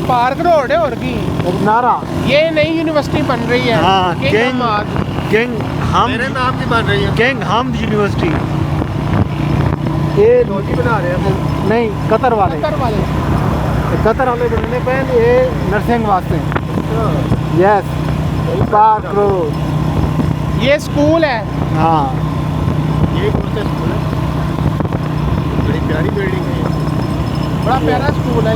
Park road है और की नारा ये नई यूनिवर्सिटी बन रही है। हाँ, किंग मेरे नाम की बन रही है किंग हमद यूनिवर्सिटी। ये लोजी बना रहे हैं नहीं कतर वाले बनने पे ये नर्सिंग वास्ते। यस पार्क रोड ये स्कूल है। हाँ ये कौन सा स्कूल है? बड़ी प्यारी बिल्डिंग है। बड़ा प्यारा स्कूल है।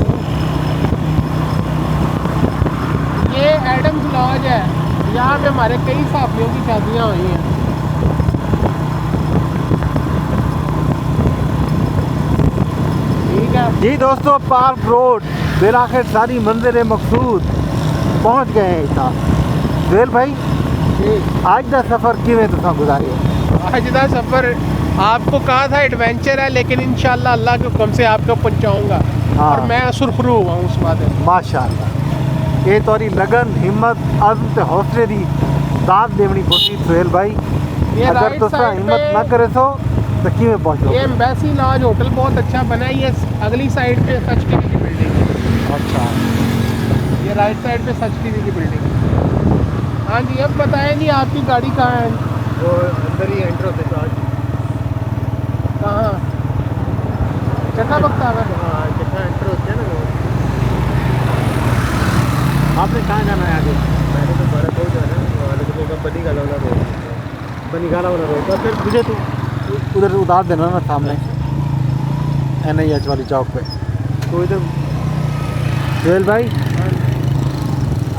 ये एडम्स लॉज है, यहाँ पे हमारे कई साथियों की शादियाँ हुई हैं। ठीक है जी दोस्तों, पार्क रोड फिर आखिर सारी मंजिल मकसूद पहुँच गए हैं इतना। सुहेल भाई आज का सफ़र किवें तुसां गुजारिया? आज का सफ़र आपको कहा था एडवेंचर है, लेकिन इंशाल्लाह अल्लाह के हुक्म से आपको पहुंचाऊंगा। हाँ। और मैं सुरखरू हुआ हूँ उस बात में। माशाअल्लाह ये तोरी लगन हिम्मत अज़्म ते हौसले दी दाद देवनी पौती सुहेल भाई। ये अगर राइट तुसा साइड हिम्मत पे ना करे तो किवें पहुँचो? ये एम्बेसी लॉज होटल बहुत अच्छा बना है। ये अगली साइड पे सच टीवी की बिल्डिंग है। अच्छा ये राइट साइड पे सच टीवी की बिल्डिंग है। हाँ जी, अब बताएं जी आपकी गाड़ी कहाँ है? वो अंदर ही एंटर होते तो आज कहाँ? चक्का बक्ता है। हाँ कितना एंटर होते हैं ना वो। आपने कहाँ जाना है आगे? मैंने तो बड़ा बहुत जाना है वाले को बनी गाला वाला रोड। बनीगाला वाला रोड तो फिर मुझे तो उधर उतार देना ना सामने NIH वाली चौक पे। कोई तो सुहेल भाई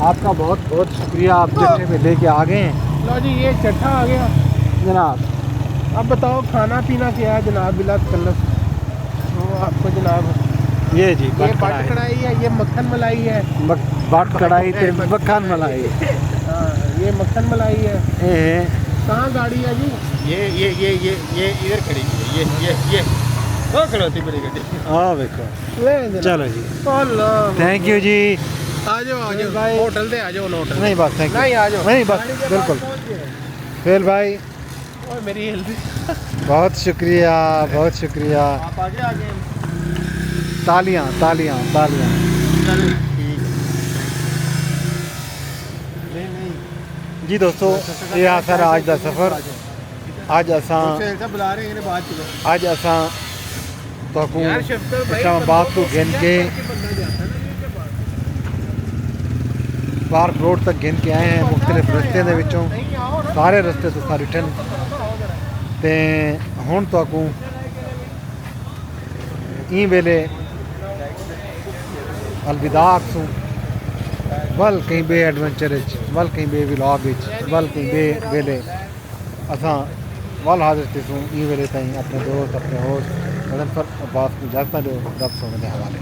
आपका बहुत बहुत शुक्रिया, आप जगह पे लेके आ गए हैं लो जी, ये चट्टा आ गया जनाब। अब बताओ खाना पीना क्या है जनाब? बिला तकल्लुफ़ वो आपको जनाब। ये जी ये बट बट कढ़ाई है, ये मक्खन मलाई है। बट कढ़ाई ते मक्खन मलाई। हाँ, ये मक्खन मलाई है। ए कहाँ गाड़ी है जी? ये इधर खड़ी है। ये वो खड़ोती बड़ी गड्डी। हाँ देखो ले जनाब। चलो जी अल्लाह, थैंक यू जी। आ जाओ भाई। होटल दे आ जाओ। होटल नहीं बस थैंक यू नहीं, आ जाओ। नहीं बस गाड़ी के बिल्कुल। पास पहुंच गए। सुहेल भाई ओए मेरी हेल्थ बहुत शुक्रिया बहुत शुक्रिया। आप आगे आ गए। तालियां तालियां तालियां। चलो ठीक है। नहीं जी दोस्तों ये आ सर आज का सफ़र। आज असां बुला रहे हैं बात चलो। आज असां तो यार शफ्तर भाई, इस्लामाबाद को गिन के बंदा जाता है ना ये बात। पार्क रोड तक गिन के आए हैं। मुख्तलिफ रस्ते दे विचों नहीं आओ ना। सारे रस्ते तो सारी ठन ते हुण तो ई वेले अलविदा आखसूं। वल कहीं बे एडवेंचर वल कहीं बे व्लॉग वल कहीं बे वेले असां वल हाज़िर थिसूं। ई वेले ताईं अपने दोस्त अपने होस्ट मदन पर अब्बास को इजाज़त ॾियो। रब सोने के हवाले।